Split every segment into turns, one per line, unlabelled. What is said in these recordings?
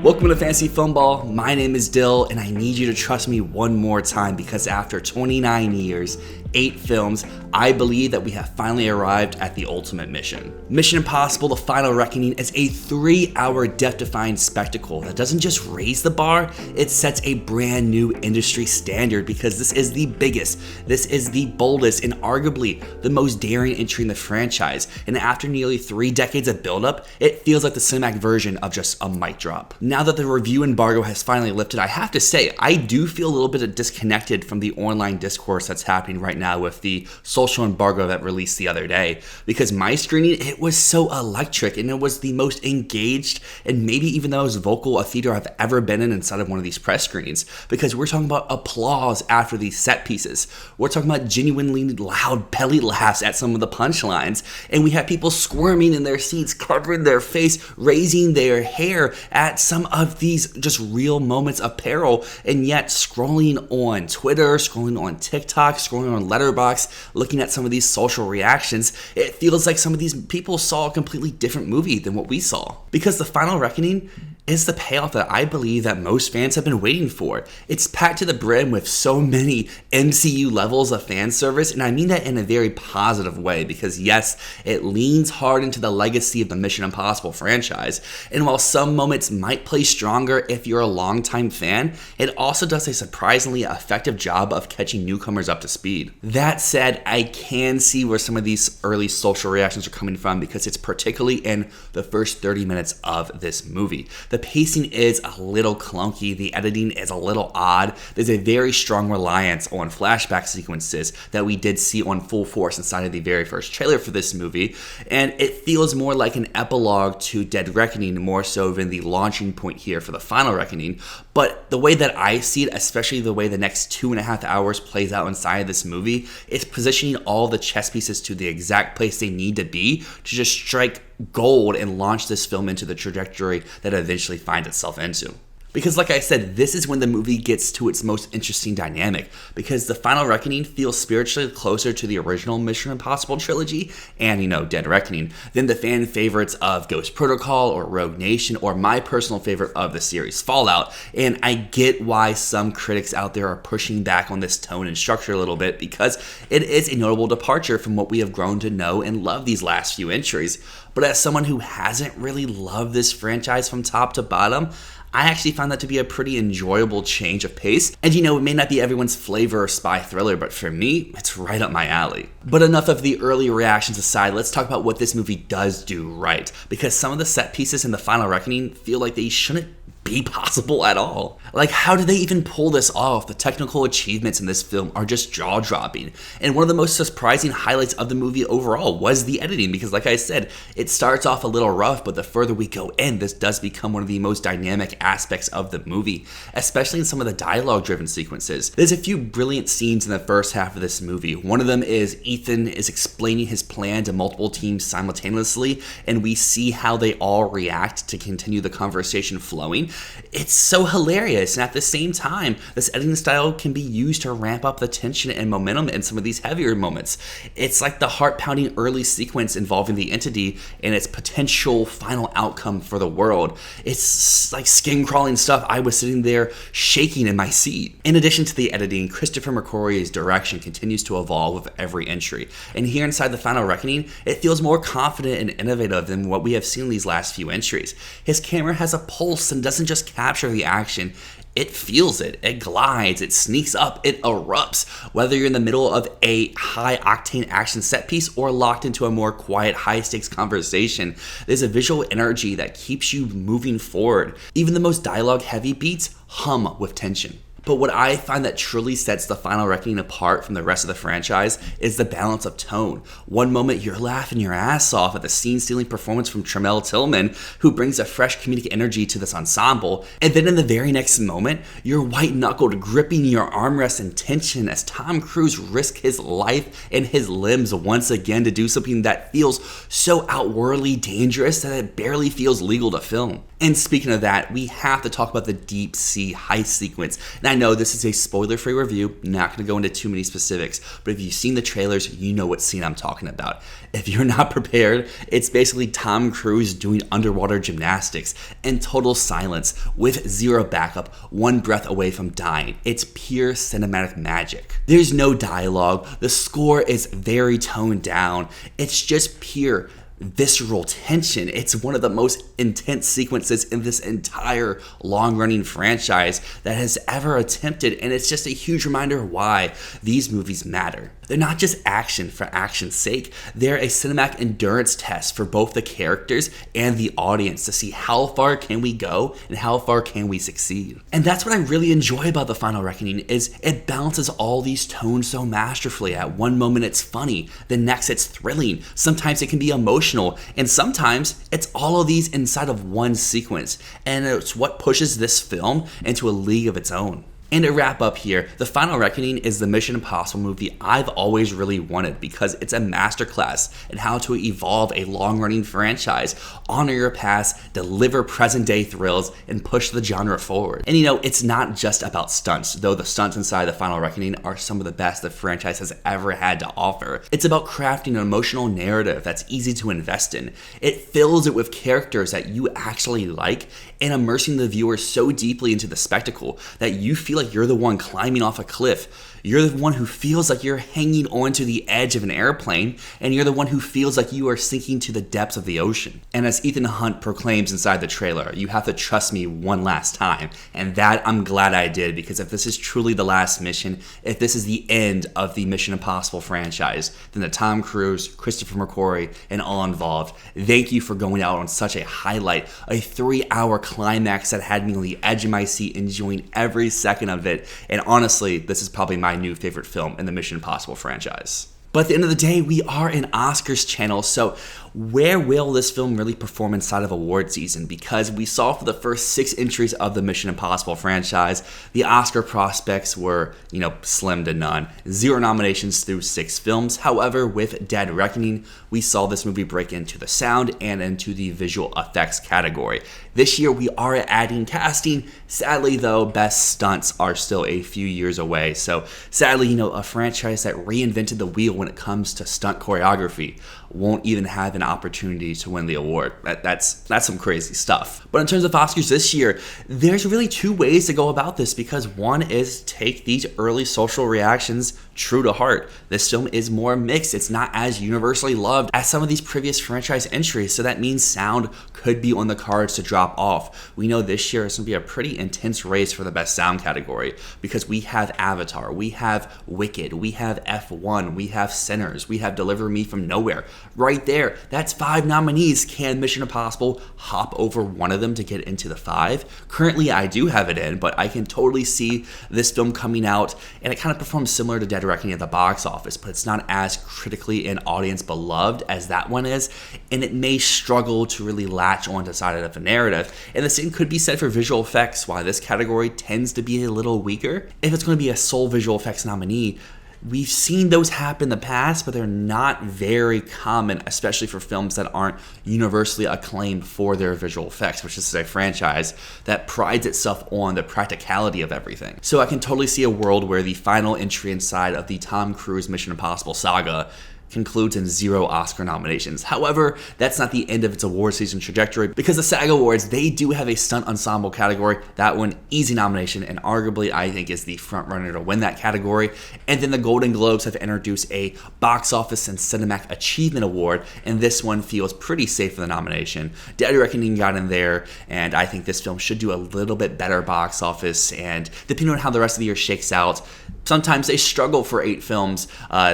Welcome to Fantasy Filmball. My name is Dyl, and I need you to trust me one more time because after 29 years, 8 films, I believe that we have finally arrived at the ultimate mission. Mission Impossible: The Final Reckoning is a 3-hour death-defying spectacle that doesn't just raise the bar, it sets a brand new industry standard because this is the biggest, this is the boldest, and arguably the most daring entry in the franchise. And after nearly 3 decades of build-up, it feels like the cinematic version of just a mic drop. Now that the review embargo has finally lifted, I have to say, I do feel a little bit disconnected from the online discourse that's happening right now with the social embargo that released the other day, because my screening, it was so electric and it was the most engaged and maybe even the most vocal a theater I've ever been in inside of one of these press screenings, because we're talking about applause after these set pieces. We're talking about genuinely loud belly laughs at some of the punchlines, and we have people squirming in their seats, covering their face, raising their hair at some of these just real moments of peril, and yet scrolling on Twitter, scrolling on TikTok, scrolling on LETTERBOXD, looking at some of these social reactions, it feels like some of these people saw a completely different movie than what we saw. Because The Final Reckoning is the payoff that I believe that most fans have been waiting for. It's packed to the brim with so many MCU levels of fan service, and I mean that in a very positive way because yes, it leans hard into the legacy of the Mission Impossible franchise, and while some moments might play stronger if you're a longtime fan, it also does a surprisingly effective job of catching newcomers up to speed. That said, I can see where some of these early social reactions are coming from because it's particularly in the first 30 minutes of this movie. The pacing is a little clunky, the editing is a little odd, there's a very strong reliance on flashback sequences that we did see on full force inside of the very first trailer for this movie, and it feels more like an epilogue to Dead Reckoning more so than the launching point here for The Final Reckoning. But the way that I see it, especially the way the next 2.5 hours plays out inside of this movie, is positioning all the chess pieces to the exact place they need to be to just strike gold and launch this film into the trajectory that it eventually finds itself into. Because like I said, this is when the movie gets to its most interesting dynamic, because The Final Reckoning feels spiritually closer to the original Mission Impossible trilogy and, Dead Reckoning than the fan favorites of Ghost Protocol or Rogue Nation or my personal favorite of the series, Fallout. And I get why some critics out there are pushing back on this tone and structure a little bit, because it is a notable departure from what we have grown to know and love these last few entries. But as someone who hasn't really loved this franchise from top to bottom, I actually found that to be a pretty enjoyable change of pace. And it may not be everyone's flavor or spy thriller, but for me, it's right up my alley. But enough of the early reactions aside, let's talk about what this movie does do right. Because some of the set pieces in The Final Reckoning feel like they shouldn't be possible at all. Like, how did they even pull this off? The technical achievements in this film are just jaw-dropping. And one of the most surprising highlights of the movie overall was the editing, because like I said, it starts off a little rough, but the further we go in, this does become one of the most dynamic aspects of the movie, especially in some of the dialogue-driven sequences. There's a few brilliant scenes in the first half of this movie. One of them is Ethan is explaining his plan to multiple teams simultaneously, and we see how they all react to continue the conversation flowing. It's so hilarious, and at the same time, this editing style can be used to ramp up the tension and momentum in some of these heavier moments. It's like the heart-pounding early sequence involving the entity and its potential final outcome for the world. It's like skin-crawling stuff. I was sitting there shaking in my seat. In addition to the editing, Christopher McQuarrie's direction continues to evolve with every entry, and here inside The Final Reckoning, it feels more confident and innovative than what we have seen in these last few entries. His camera has a pulse and doesn't just capture the action, it feels it, it glides, it sneaks up, it erupts. Whether you're in the middle of a high-octane action set piece or locked into a more quiet, high-stakes conversation, there's a visual energy that keeps you moving forward. Even the most dialogue-heavy beats hum with tension. But what I find that truly sets The Final Reckoning apart from the rest of the franchise is the balance of tone. One moment you're laughing your ass off at the scene-stealing performance from Tremel Tillman, who brings a fresh comedic energy to this ensemble, and then in the very next moment, you're white-knuckled, gripping your armrest in tension as Tom Cruise risks his life and his limbs once again to do something that feels so outwardly dangerous that it barely feels legal to film. And speaking of that, we have to talk about the deep sea heist sequence. Now, And I know this is a spoiler-free review, not going to go into too many specifics, but if you've seen the trailers, you know what scene I'm talking about. If you're not prepared, it's basically Tom Cruise doing underwater gymnastics in total silence with zero backup, one breath away from dying. It's pure cinematic magic. There's no dialogue, the score is very toned down, it's just pure visceral tension. It's one of the most intense sequences in this entire long-running franchise that has ever attempted, and it's just a huge reminder of why these movies matter. They're not just action for action's sake, they're a cinematic endurance test for both the characters and the audience to see how far can we go and how far can we succeed. And that's what I really enjoy about The Final Reckoning, is it balances all these tones so masterfully. At one moment it's funny, the next it's thrilling, sometimes it can be emotional, and sometimes it's all of these inside of one sequence, and it's what pushes this film into a league of its own. And to wrap up here, The Final Reckoning is the Mission Impossible movie I've always really wanted, because it's a masterclass in how to evolve a long-running franchise, honor your past, deliver present-day thrills, and push the genre forward. And you know, it's not just about stunts, though the stunts inside The Final Reckoning are some of the best the franchise has ever had to offer. It's about crafting an emotional narrative that's easy to invest in. It fills it with characters that you actually like, and immersing the viewer so deeply into the spectacle that you feel like you're the one climbing off a cliff. You're the one who feels like you're hanging onto the edge of an airplane, and you're the one who feels like you are sinking to the depths of the ocean. And as Ethan Hunt proclaims inside the trailer, you have to trust me one last time. And that I'm glad I did, because if this is truly the last mission, if this is the end of the Mission Impossible franchise, then the Tom Cruise, Christopher McQuarrie, and all involved, thank you for going out on such a highlight, a 3-hour climax that had me on the edge of my seat enjoying every second of it. And honestly, this is probably my new favorite film in the Mission Impossible franchise. But at the end of the day, we are an Oscars channel, so where will this film really perform inside of award season? Because we saw for the first 6 entries of the Mission Impossible franchise, the Oscar prospects were, slim to none. 0 nominations through 6 films. However, with Dead Reckoning, we saw this movie break into the sound and into the visual effects category. This year, we are adding casting. Sadly, though, best stunts are still a few years away. So sadly, a franchise that reinvented the wheel when it comes to stunt choreography won't even have an opportunity to win the award. That's some crazy stuff. But in terms of Oscars this year, there's really 2 ways to go about this, because one is take these early social reactions true to heart. This film is more mixed. It's not as universally loved as some of these previous franchise entries, so that means sound could be on the cards to drop off. We know this year is going to be a pretty intense race for the best sound category, because we have Avatar, we have Wicked, we have F1, we have Sinners, we have Deliver Me From Nowhere. Right there, that's 5 nominees. Can Mission Impossible hop over one of them to get into the 5? Currently, I do have it in, but I can totally see this film coming out, and it kind of performs similar to Dead Reckoning at the box office, but it's not as critically and audience beloved as that one is, and it may struggle to really latch onto side of a narrative. And the same could be said for visual effects, why this category tends to be a little weaker. If it's going to be a sole visual effects nominee, we've seen those happen in the past, but they're not very common, especially for films that aren't universally acclaimed for their visual effects, which is a franchise that prides itself on the practicality of everything. So I can totally see a world where the final entry inside of the Tom Cruise Mission Impossible saga concludes in 0 Oscar nominations. However, that's not the end of its award season trajectory, because the SAG Awards, they do have a stunt ensemble category. That one, easy nomination, and arguably I think is the front runner to win that category. And then the Golden Globes have introduced a box office and cinematic achievement award, and this one feels pretty safe for the nomination. Dead Reckoning got in there, and I think this film should do a little bit better box office, and depending on how the rest of the year shakes out, sometimes they struggle for 8 films.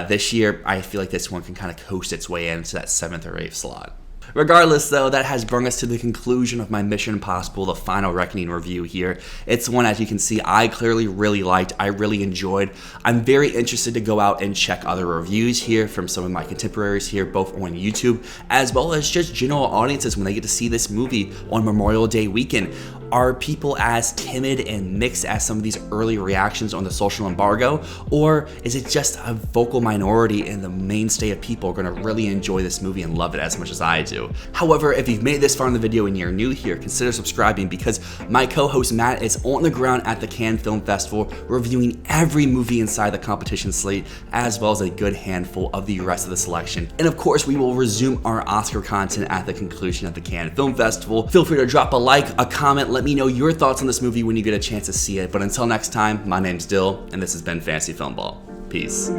This year, I feel like this one can kind of coast its way into that 7th or 8th slot. Regardless, though, that has brought us to the conclusion of my Mission Impossible: The Final Reckoning review here. It's one, as you can see, I clearly really liked, I really enjoyed. I'm very interested to go out and check other reviews here from some of my contemporaries here, both on YouTube, as well as just general audiences when they get to see this movie on Memorial Day weekend. Are people as timid and mixed as some of these early reactions on the social embargo? Or is it just a vocal minority and the mainstay of people are gonna really enjoy this movie and love it as much as I do? However, if you've made it this far in the video and you're new here, consider subscribing because my co-host Matt is on the ground at the Cannes Film Festival reviewing every movie inside the competition slate, as well as a good handful of the rest of the selection. And of course, we will resume our Oscar content at the conclusion of the Cannes Film Festival. Feel free to drop a like, a comment, let me know your thoughts on this movie when you get a chance to see it. But until next time, my name's Dyl, and this has been Fantasy Filmball. Peace.